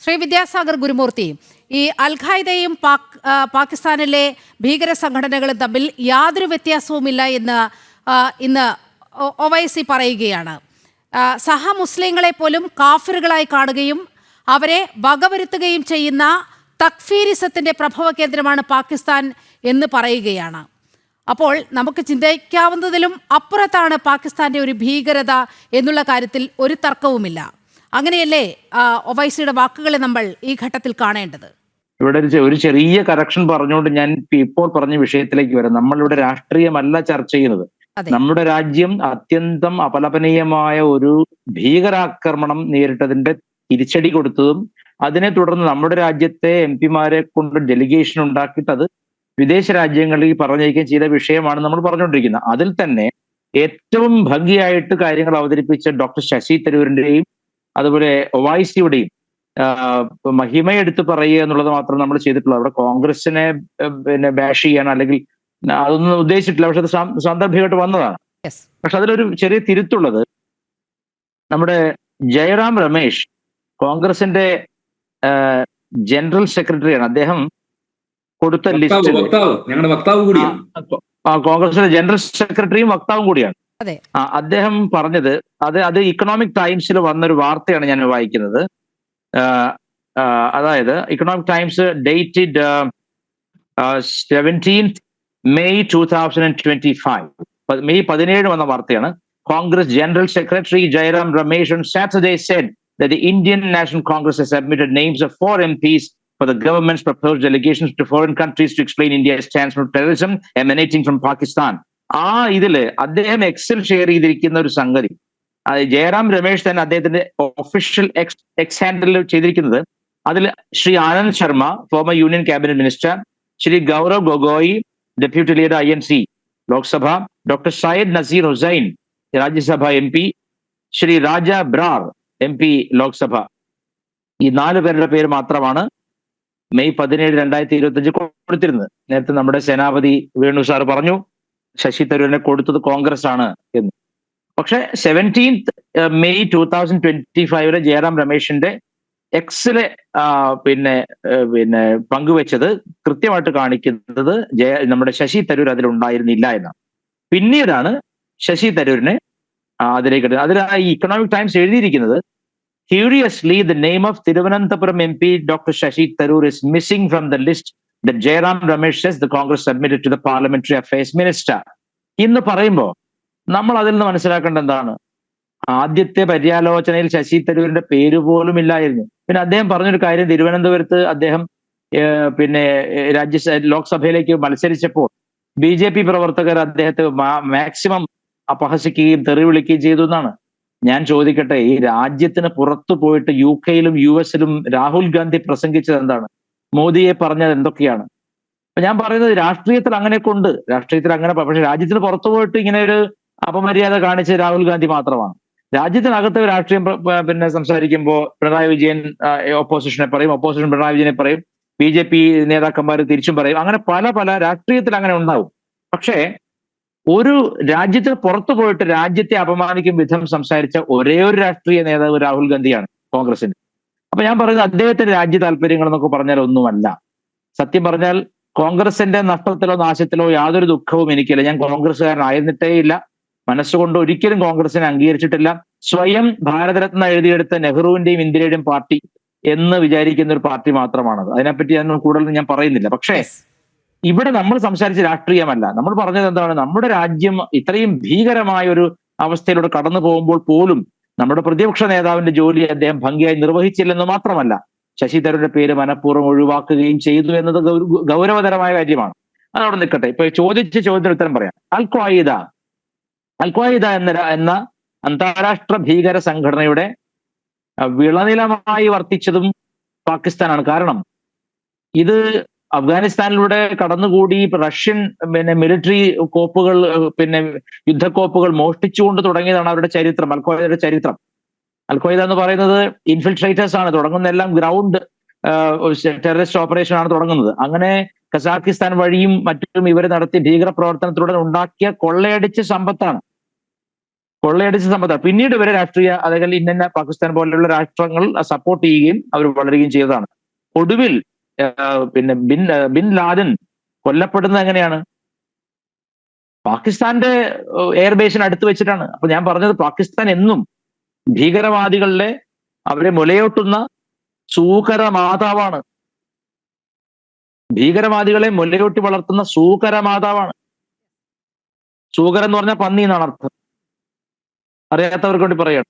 ശ്രീ വിദ്യാസാഗർ ഗുരുമൂർത്തി, ഈ അൽ ഖായ്ദയും പാകിസ്ഥാനിലെ ഭീകര സംഘടനകളും തമ്മിൽ യാതൊരു വ്യത്യാസവുമില്ല എന്ന് ഇന്ന് ഒവൈസി പറയുകയാണ്. സഹ മുസ്ലിങ്ങളെ പോലും കാഫിറുകളായി കാണുകയും അവരെ വകവരുത്തുകയും ചെയ്യുന്ന തക്ഫീരിസത്തിന്റെ പ്രഭവ കേന്ദ്രമാണ് പാകിസ്ഥാൻ എന്ന് പറയുകയാണ്. അപ്പോൾ നമുക്ക് ചിന്തിക്കാവുന്നതിലും അപ്പുറത്താണ് പാകിസ്ഥാന്റെ ഒരു ഭീകരത എന്നുള്ള കാര്യത്തിൽ ഒരു തർക്കവുമില്ല. അങ്ങനെയല്ലേ ഒവൈസിയുടെ വാക്കുകളെ നമ്മൾ ഈ ഘട്ടത്തിൽ കാണേണ്ടത്? ഇവിടെ ഒരു ചെറിയ കറക്ഷൻ പറഞ്ഞുകൊണ്ട് ഞാൻ ഇപ്പോൾ പറഞ്ഞ വിഷയത്തിലേക്ക് വരാം. നമ്മളിവിടെ രാഷ്ട്രീയമല്ല ചർച്ച ചെയ്യുന്നത്. നമ്മുടെ രാജ്യം അത്യന്തം അപലപനീയമായ ഒരു ഭീകരാക്രമണം നേരിട്ടതിന്റെ തിരിച്ചടി കൊടുത്തതും അതിനെ തുടർന്ന് നമ്മുടെ രാജ്യത്തെ MP-മാരെ കൊണ്ട് ഡെലിഗേഷൻ ഉണ്ടാക്കിയിട്ട് അത് വിദേശ രാജ്യങ്ങളിൽ പറഞ്ഞയക്കുകയും ചെയ്ത വിഷയമാണ് നമ്മൾ പറഞ്ഞുകൊണ്ടിരിക്കുന്നത്. അതിൽ തന്നെ ഏറ്റവും ഭംഗിയായിട്ട് കാര്യങ്ങൾ അവതരിപ്പിച്ച ഡോക്ടർ ശശി തരൂരിന്റെയും അതുപോലെ ഒവൈസിയുടെയും മഹിമയെടുത്ത് പറയുക എന്നുള്ളത് മാത്രം നമ്മൾ ചെയ്തിട്ടുള്ളൂ. അവിടെ കോൺഗ്രസിനെ ബാഷ് ചെയ്യാൻ അല്ലെങ്കിൽ അതൊന്നും ഉദ്ദേശിച്ചിട്ടില്ല. പക്ഷെ അത് സാന്ദർഭികമായിട്ട് വന്നതാണ്. പക്ഷെ അതിലൊരു ചെറിയ തിരുത്തുള്ളത്, നമ്മുടെ ജയറാം രമേശ് കോൺഗ്രസിന്റെ ജനറൽ സെക്രട്ടറിയാണ്. അദ്ദേഹം കൊടുത്ത ലിസ്റ്റ് കോൺഗ്രസിന്റെ ജനറൽ സെക്രട്ടറിയും വക്താവും കൂടിയാണ്. അദ്ദേഹം പറഞ്ഞത് അത് ഇക്കണോമിക് ടൈംസിൽ വന്നൊരു വാർത്തയാണ് ഞാൻ വായിക്കുന്നത്. അതായത് Economic Times dated 17th May 2025, May 17 വന്ന വാർത്തയാണ്. Congress general secretary Jairam Ramesh on Saturday said that the Indian National Congress has submitted names of 4 MPs for the government's proposed delegations to foreign countries to explain India's stance on terrorism emanating from Pakistan. ഇതില് അദ്ദേഹം എക്സിൽ share ചെയ്തിരിക്കുന്ന ഒരു സംഗതി, ജയറാം രമേശ് തന്നെ അദ്ദേഹത്തിന്റെ official X handle ചെയ്തിരിക്കുന്നത്, അതിൽ Shri Anand Sharma former union cabinet minister, Shri Gaurav Gogoi deputy leader INC Lok Sabha, doctor Syed Naseer Hussain Rajya Sabha MP, Shri Raja Brar MP Lok Sabha, ഈ 4 പേരുടെ പേര് മാത്രമാണ് മെയ് 17, 2025 കൊടുത്തിരുന്നത്. നേരത്തെ നമ്മുടെ സേനാപതി വേണു സാർ പറഞ്ഞു ശശി തരൂരിനെ കൊടുത്തത് കോൺഗ്രസ് ആണ് എന്ന്. പക്ഷെ 17th May 2025 ജയറാം രമേശിന്റെ എക്സിലെ പിന്നെ പങ്കുവെച്ചത് കൃത്യമായിട്ട് കാണിക്കുന്നത് നമ്മുടെ ശശി തരൂർ അതിലുണ്ടായിരുന്നില്ല എന്നാണ്. പിന്നീടാണ് ശശി തരൂരിനെ അതിലേക്ക് അതിൽ ഈ ഇക്കണോമിക് ടൈംസ് എഴുതിയിരിക്കുന്നത്, curiously the name of Thiruvananthapuram MP Dr. Shashi Tharoor is missing from the list that Jairam Ramesh says the Congress submitted to the Parliamentary Affairs Minister. ഇന്ന് പറയുമ്പോൾ നമ്മൾ അതിൽ നിന്ന് മനസ്സിലാക്കേണ്ട എന്താണ്, ആദ്യത്തെ പര്യാലോചനയിൽ ശശി തരൂരിന്റെ പേര് പോലും ഇല്ലായിരുന്നു. പിന്നെ അദ്ദേഹം പറഞ്ഞൊരു കാര്യം, തിരുവനന്തപുരത്ത് അദ്ദേഹം ലോക്സഭയിലേക്ക് മത്സരിച്ചപ്പോൾ BJP പ്രവർത്തകർ അദ്ദേഹത്തെ മാക്സിമം അപഹസിക്കുകയും തെറി വിളിക്കുകയും ചെയ്തു എന്നാണ്. ഞാൻ ചോദിക്കട്ടെ, ഈ രാജ്യത്തിന് പുറത്തു പോയിട്ട് UK-ലും US-ലും രാഹുൽ ഗാന്ധി പ്രസംഗിച്ചത് എന്താണ്? മോദിയെ പറഞ്ഞത് എന്തൊക്കെയാണ്? അപ്പൊ ഞാൻ പറയുന്നത് രാഷ്ട്രീയത്തിൽ അങ്ങനെയൊക്കെ ഉണ്ട്, രാഷ്ട്രീയത്തിൽ അങ്ങനെ, പക്ഷെ രാജ്യത്തിന് പുറത്തു പോയിട്ട് ഇങ്ങനെ ഒരു അപമര്യാദ കാണിച്ച രാഹുൽ ഗാന്ധി മാത്രമാണ്. രാജ്യത്തിനകത്ത് രാഷ്ട്രീയം സംസാരിക്കുമ്പോൾ പിണറായി വിജയൻ ഓപ്പോസിഷനെ പറയും, ഓപ്പോസിഷൻ പിണറായി വിജയനെ പറയും, BJP നേതാക്കന്മാർ തിരിച്ചും പറയും. അങ്ങനെ പല രാഷ്ട്രീയത്തിൽ അങ്ങനെ ഉണ്ടാവും. പക്ഷേ ഒരു രാജ്യത്തിന് പുറത്തു പോയിട്ട് രാജ്യത്തെ അപമാനിക്കും വിധം സംസാരിച്ച ഒരേ ഒരു രാഷ്ട്രീയ നേതാവ് രാഹുൽ ഗാന്ധിയാണ് കോൺഗ്രസിന്റെ. അപ്പൊ ഞാൻ പറയുന്നത് അദ്ദേഹത്തിന്റെ രാജ്യ താല്പര്യങ്ങൾ എന്നൊക്കെ പറഞ്ഞാൽ ഒന്നുമല്ല. സത്യം പറഞ്ഞാൽ കോൺഗ്രസിന്റെ നഷ്ടത്തിലോ നാശത്തിലോ യാതൊരു ദുഃഖവും എനിക്കില്ല. ഞാൻ കോൺഗ്രസ്സുകാരനായിരുന്നിട്ടേ ഇല്ല, മനസ്സുകൊണ്ട് ഒരിക്കലും കോൺഗ്രസിനെ അംഗീകരിച്ചിട്ടില്ല. സ്വയം ഭാരതരത്ന എഴുതിയെടുത്ത നെഹ്റുവിന്റെയും ഇന്ദിരയുടെയും പാർട്ടി എന്ന് വിചാരിക്കുന്ന ഒരു പാർട്ടി മാത്രമാണത്. അതിനെപ്പറ്റി കൂടുതൽ ഞാൻ പറയുന്നില്ല. പക്ഷേ ഇവിടെ നമ്മൾ സംസാരിച്ച രാഷ്ട്രീയമല്ല, നമ്മൾ പറഞ്ഞത് എന്താണ്, നമ്മുടെ രാജ്യം ഇത്രയും ഭീകരമായ ഒരു അവസ്ഥയിലൂടെ കടന്നു പോകുമ്പോൾ പോലും നമ്മുടെ പ്രതിപക്ഷ നേതാവിന്റെ ജോലി അദ്ദേഹം ഭംഗിയായി നിർവഹിച്ചില്ലെന്ന് മാത്രമല്ല, ശശി തരൂരിന്റെ പേര് മനഃപൂർവ്വം ഒഴിവാക്കുകയും ചെയ്തു എന്നത് ഗൗരവതരമായ കാര്യമാണ്. അതവിടെ നിൽക്കട്ടെ. ഇപ്പൊ ചോദിച്ച ചോദ്യത്തിന് ഉത്തരം പറയാം. അൽ ഖ്വായ്ദ എന്ന അന്താരാഷ്ട്ര ഭീകര സംഘടനയുടെ വിളനിലമായി വർത്തിച്ചതും പാകിസ്ഥാനാണ്. കാരണം ഇത് അഫ്ഗാനിസ്ഥാനിലൂടെ കടന്നുകൂടി റഷ്യൻ മിലിറ്ററി കോപ്പുകൾ യുദ്ധക്കോപ്പുകൾ മോഷ്ടിച്ചുകൊണ്ട് തുടങ്ങിയതാണ് അവരുടെ ചരിത്രം, അൽ ഖ്വായ്ദയുടെ ചരിത്രം. അൽ ഖ്വായ്ദ എന്ന് പറയുന്നത് ഇൻഫിൽട്രേറ്റേഴ്സ് ആണ്. തുടങ്ങുന്നതെല്ലാം ഗ്രൗണ്ട് ടെററിസ്റ്റ് ഓപ്പറേഷൻ ആണ് തുടങ്ങുന്നത്. അങ്ങനെ കസാഖിസ്ഥാൻ വഴിയും മറ്റും ഇവർ നടത്തിയ ഭീകര പ്രവർത്തനത്തിലൂടെ ഉണ്ടാക്കിയ കൊള്ളയടിച്ച സമ്പത്താണ്. കൊള്ളയടിച്ച സമ്പത്താണ്. പിന്നീട് ഇവരെ രാഷ്ട്രീയ അല്ലെങ്കിൽ ഇന്ന പാകിസ്ഥാൻ പോലെയുള്ള രാഷ്ട്രങ്ങൾ സപ്പോർട്ട് ചെയ്യുകയും അവർ വളരുകയും ചെയ്തതാണ്. ഒടുവിൽ പിന്നെ ബിൻ ലാദൻ കൊല്ലപ്പെടുന്നത് എങ്ങനെയാണ്? പാകിസ്ഥാന്റെ എയർബേസിന് അടുത്ത് വെച്ചിട്ടാണ്. അപ്പൊ ഞാൻ പറഞ്ഞത് പാകിസ്ഥാൻ എന്നും ഭീകരവാദികളുടെ അവരെ മുലയൂട്ടുന്ന സൂകര മാതാവാണ്. ഭീകരവാദികളെ മുലയൂട്ടി വളർത്തുന്ന സൂകര മാതാവാണ്. സൂകർ എന്ന് പറഞ്ഞാൽ പന്നി എന്നാണ് അർത്ഥം. അറിയാത്തവർക്ക് വേണ്ടി പറയാണ്.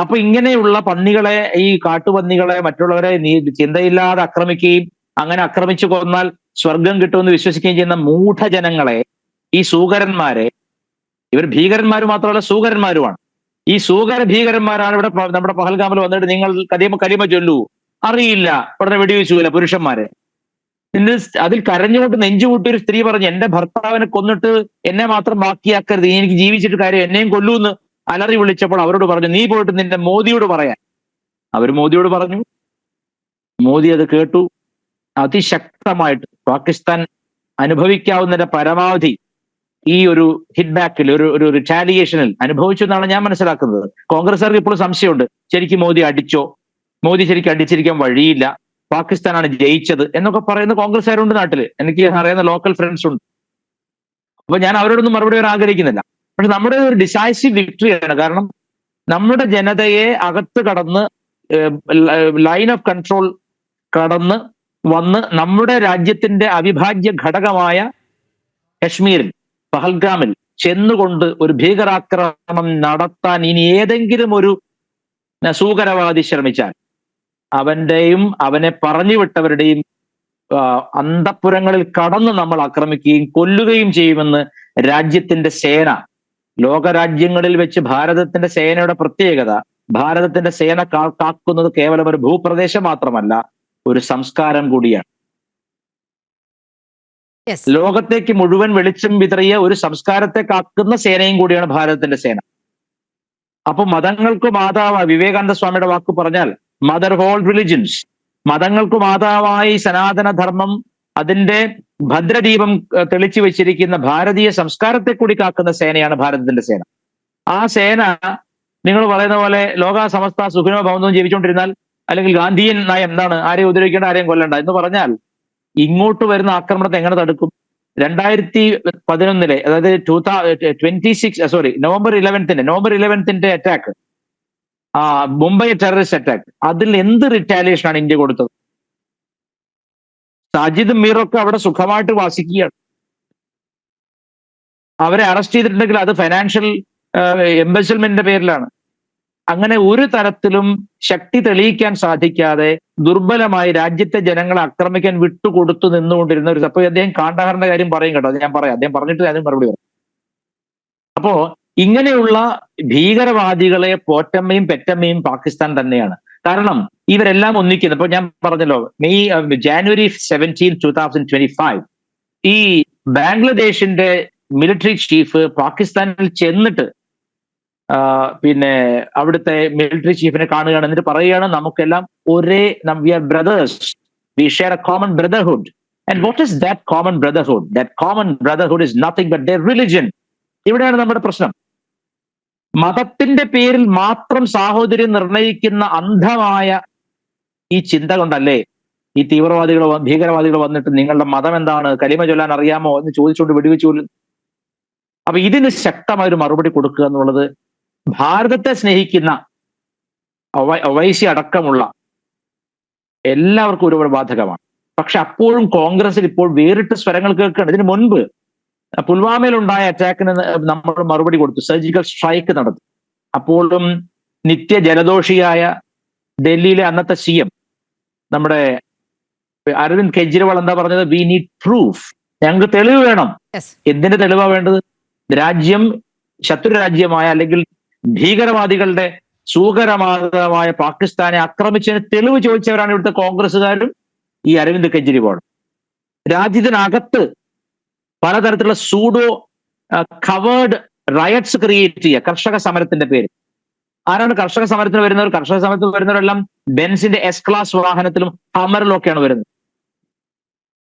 അപ്പൊ ഇങ്ങനെയുള്ള പന്നികളെ, ഈ കാട്ടുപന്നികളെ, മറ്റുള്ളവരെ ചിന്തയില്ലാതെ ആക്രമിക്കുകയും അങ്ങനെ ആക്രമിച്ചു കൊന്നാൽ സ്വർഗം കിട്ടുമെന്ന് വിശ്വസിക്കുകയും ചെയ്യുന്ന മൂഢജനങ്ങളെ, ഈ സൂകരന്മാരെ, ഇവർ ഭീകരന്മാർ മാത്രമല്ല സൂകരന്മാരുമാണ്. ഈ സൂകര ഭീകരന്മാരാണ് ഇവിടെ നമ്മുടെ പഹൽഗാമിൽ വന്നിട്ട് നിങ്ങൾ കരിമ ചൊല്ലൂ, അറിയില്ല, ഉടനെ വെടിവെച്ചില്ല പുരുഷന്മാരെ. അതിൽ കരഞ്ഞുകൊണ്ട് നെഞ്ചുകൂട്ടി ഒരു സ്ത്രീ പറഞ്ഞു, എന്റെ ഭർത്താവിനെ കൊന്നിട്ട് എന്നെ മാത്രം ബാക്കിയാക്കരുത്, എനിക്ക് ജീവിച്ചിട്ട് കാര്യം, എന്നെയും കൊല്ലൂന്ന് അലറി വിളിച്ചപ്പോൾ അവരോട് പറഞ്ഞു, നീ പോയിട്ട് നിന്റെ മോദിയോട് പറയാൻ. അവർ മോദിയോട് പറഞ്ഞു. മോദി അത് കേട്ടു. അതിശക്തമായിട്ട് പാകിസ്ഥാൻ അനുഭവിക്കാവുന്നതിന്റെ പരമാവധി ഈ ഒരു ഹിറ്റ് ബാക്കിൽ, ഒരു റിറ്റാലിയേഷനിൽ അനുഭവിച്ചു എന്നാണ് ഞാൻ മനസ്സിലാക്കുന്നത്. കോൺഗ്രസ്സുകാർക്ക് ഇപ്പോൾ സംശയമുണ്ട്, ശരിക്കും മോദി അടിച്ചോ, മോദി ശരിക്കും അടിച്ചിരിക്കാൻ വഴിയില്ല, പാകിസ്ഥാനാണ് ജയിച്ചത് എന്നൊക്കെ പറയുന്ന കോൺഗ്രസ്സുകാരുണ്ട് നാട്ടില്. എനിക്ക് അറിയുന്ന ലോക്കൽ ഫ്രണ്ട്സ് ഉണ്ട്. അപ്പൊ ഞാൻ അവരോടൊന്നും മറുപടി വരാൻ ആഗ്രഹിക്കുന്നില്ല. പക്ഷെ നമ്മുടെ ഒരു ഡിസൈസീവ് വിക്ടറിയാണ്. കാരണം നമ്മുടെ ജനതയെ അകത്ത് കടന്ന്, ലൈൻ ഓഫ് കൺട്രോൾ കടന്ന് വന്ന് നമ്മുടെ രാജ്യത്തിന്റെ അവിഭാജ്യ ഘടകമായ കശ്മീരിൽ, പഹൽഗാമിൽ ചെന്നുകൊണ്ട് ഒരു ഭീകരാക്രമണം നടത്താൻ ഇനി ഏതെങ്കിലും ഒരു സൂകരവാദി ശ്രമിച്ചാൽ അവന്റെയും അവനെ പറഞ്ഞു വിട്ടവരുടെയും അന്തഃപുരങ്ങളിൽ കടന്ന് നമ്മൾ ആക്രമിക്കുകയും കൊല്ലുകയും ചെയ്യുമെന്ന് രാജ്യത്തിന്റെ സേന, ലോകരാജ്യങ്ങളിൽ വെച്ച് ഭാരതത്തിന്റെ സേനയുടെ പ്രത്യേകത, ഭാരതത്തിന്റെ സേന കാക്കുന്നത് കേവലം ഒരു ഭൂപ്രദേശം മാത്രമല്ല, ഒരു സംസ്കാരം കൂടിയാണ്. ലോകത്തേക്ക് മുഴുവൻ വെളിച്ചം വിതറിയ ഒരു സംസ്കാരത്തെ കാക്കുന്ന സേനയും കൂടിയാണ് ഭാരതത്തിന്റെ സേന. അപ്പൊ മതങ്ങൾക്ക് മാതാവ്, വിവേകാനന്ദ സ്വാമിയുടെ വാക്ക് പറഞ്ഞാൽ മദർ ഓഫ് ഓൾ റിലിജൻസ്, മതങ്ങൾക്ക് മാതാവായി സനാതനധർമ്മം അതിന്റെ ഭദ്രദീപം തെളിച്ചു വെച്ചിരിക്കുന്ന ഭാരതീയ സംസ്കാരത്തെ കൂടി കാക്കുന്ന സേനയാണ് ഭാരതത്തിന്റെ സേന. ആ സേന നിങ്ങൾ പറയുന്ന പോലെ ലോക സമസ്ത സുഖിനോ ഭവനവും ജീവിച്ചുകൊണ്ടിരുന്നാൽ, അല്ലെങ്കിൽ ഗാന്ധിയൻ നയം എന്താണ്, ആരെയും ഉപദ്രവിക്കേണ്ട, ആരെയും കൊല്ലണ്ട എന്ന് പറഞ്ഞാൽ ഇങ്ങോട്ട് വരുന്ന ആക്രമണത്തെ എങ്ങനെ തടുക്കും? 2011 അതായത് November 11 attack, Mumbai terrorist attack, അതിൽ എന്ത് റിറ്റാലിയേഷൻ ആണ് ഇന്ത്യ കൊടുത്തത്? സാജിദ് മീറൊക്കെ അവിടെ സുഖമായിട്ട് വാസിക്കുകയാണ്. അവരെ അറസ്റ്റ് ചെയ്തിട്ടുണ്ടെങ്കിൽ അത് ഫൈനാൻഷ്യൽ എംബസൽമെന്റിന്റെ പേരിലാണ്. അങ്ങനെ ഒരു തരത്തിലും ശക്തി തെളിയിക്കാൻ സാധിക്കാതെ ദുർബലമായി രാജ്യത്തെ ജനങ്ങളെ ആക്രമിക്കാൻ വിട്ടുകൊടുത്തു നിന്നുകൊണ്ടിരുന്ന ഒരു, അപ്പൊ അദ്ദേഹം കാണ്ഡഹാറിന്റെ കാര്യം പറയും കേട്ടോ, അത് ഞാൻ പറയാം, അദ്ദേഹം പറഞ്ഞിട്ട് അതിന് മറുപടി പറയും. അപ്പോ ഇങ്ങനെയുള്ള ഭീകരവാദികളെ പോറ്റമ്മയും പെറ്റമ്മയും പാകിസ്ഥാൻ തന്നെയാണ്. കാരണം ഇവരെല്ലാം ഒന്നിക്കുന്നത്. ഇപ്പൊ ഞാൻ പറഞ്ഞല്ലോ, ജാനുവരി 17, 2025 ഈ ബാംഗ്ലാദേശിന്റെ മിലിറ്ററി ചീഫ് പാകിസ്ഥാനിൽ ചെന്നിട്ട് പിന്നെ അവിടുത്തെ മിലിറ്ററി ചീഫിനെ കാണുകയാണ്. എന്നിട്ട് പറയുകയാണ്, നമുക്കെല്ലാം ഒരേ, we are brothers, we share a common brotherhood. And what is that common brotherhood? That common brotherhood is nothing but their religion. ഇവിടെയാണ് നമ്മുടെ പ്രശ്നം. മതത്തിന്റെ പേരിൽ മാത്രം സാഹോദര്യം നിർണയിക്കുന്ന അന്ധമായ ഈ ചിന്ത കൊണ്ടല്ലേ ഈ തീവ്രവാദികൾ, ഭീകരവാദികൾ വന്നിട്ട് നിങ്ങളുടെ മതം എന്താണ്, കലിമ ചൊല്ലാൻ അറിയാമോ എന്ന് ചോദിച്ചുകൊണ്ട് വെടിവെച്ചു കൊല്ലുന്നു. അപ്പൊ ഇതിന് ശക്തമായ ഒരു മറുപടി കൊടുക്കുക എന്നുള്ളത് ഭാരതത്തെ സ്നേഹിക്കുന്ന ഒവൈസി അടക്കമുള്ള എല്ലാവർക്കും ഒരുപാട് ബാധകമാണ്. പക്ഷെ അപ്പോഴും കോൺഗ്രസിൽ ഇപ്പോൾ വേറിട്ട സ്വരങ്ങൾ കേൾക്കുകയാണ്. ഇതിനു മുൻപ് പുൽവാമയിലുണ്ടായ അറ്റാക്കിന് നമ്മൾ മറുപടി കൊടുത്തു, സർജിക്കൽ സ്ട്രൈക്ക് നടത്തി. അപ്പോഴും നിത്യ ജലദോഷിയായ ഡൽഹിയിലെ അന്നത്തെ CM നമ്മുടെ അരവിന്ദ് കെജ്രിവാൾ എന്താ പറഞ്ഞത്? വി നീഡ് പ്രൂഫ്, ഞങ്ങൾക്ക് തെളിവ് വേണം. എന്തിന്റെ തെളിവാ വേണ്ടത്? രാജ്യം ശത്രു രാജ്യമായ അല്ലെങ്കിൽ ഭീകരവാദികളുടെ സൂകരമാതമായ പാകിസ്ഥാനെ ആക്രമിച്ചതിന് തെളിവ് ചോദിച്ചവരാണ് ഇവിടുത്തെ കോൺഗ്രസ്സുകാരും ഈ അരവിന്ദ് കെജ്രിവാളും. രാജ്യത്തിനകത്ത് പലതരത്തിലുള്ള സൂഡോ കവേർഡ് റയറ്റ്സ് ക്രിയേറ്റ് ചെയ്യുക കർഷക സമരത്തിന്റെ പേര്. ആരാണ് കർഷക സമരത്തിന് വരുന്നവർ? കർഷക സമരത്തിന് വരുന്നവരെല്ലാം ബെൻസിന്റെ S ക്ലാസ് വാഹനത്തിലും ഹമ്മറിലും ഒക്കെയാണ് വരുന്നത്.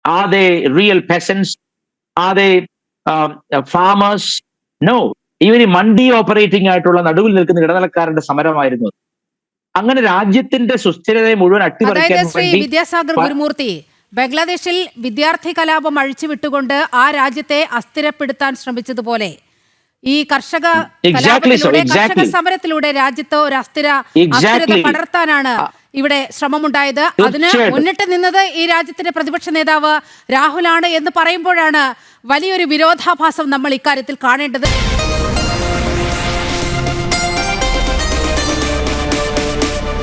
Are they real peasants? Are they farmers? No. ഇവര് മണ്ടി ഓപ്പറേറ്റിംഗ് ആയിട്ടുള്ള നടുവിൽ നിൽക്കുന്ന ഇടനിലക്കാരന്റെ സമരമായിരുന്നു അത്. അങ്ങനെ രാജ്യത്തിന്റെ സുസ്ഥിരതയെ മുഴുവൻ അതായത് അട്ടിമറിക്കാൻ ശ്രീ വേണ്ടി വിദ്യാസാഗർ ഗുരുമൂർത്തി, ബംഗ്ലാദേശിൽ വിദ്യാർത്ഥി കലാപം അഴിച്ചുവിട്ടുകൊണ്ട് ആ രാജ്യത്തെ അസ്ഥിരപ്പെടുത്താൻ ശ്രമിച്ചതുപോലെ ഈ കർഷക കലാപത്തിലൂടെ, കർഷക സമരത്തിലൂടെ രാജ്യത്ത് ഒരു അസ്ഥിരത പടർത്താനാണ് ഇവിടെ ശ്രമമുണ്ടായത്. അതിന് മുന്നിട്ട് നിന്നത് ഈ രാജ്യത്തിന്റെ പ്രതിപക്ഷ നേതാവ് രാഹുലാണ് എന്ന് പറയുമ്പോഴാണ് വലിയൊരു വിരോധാഭാസം നമ്മൾ ഇക്കാര്യത്തിൽ കാണേണ്ടത്.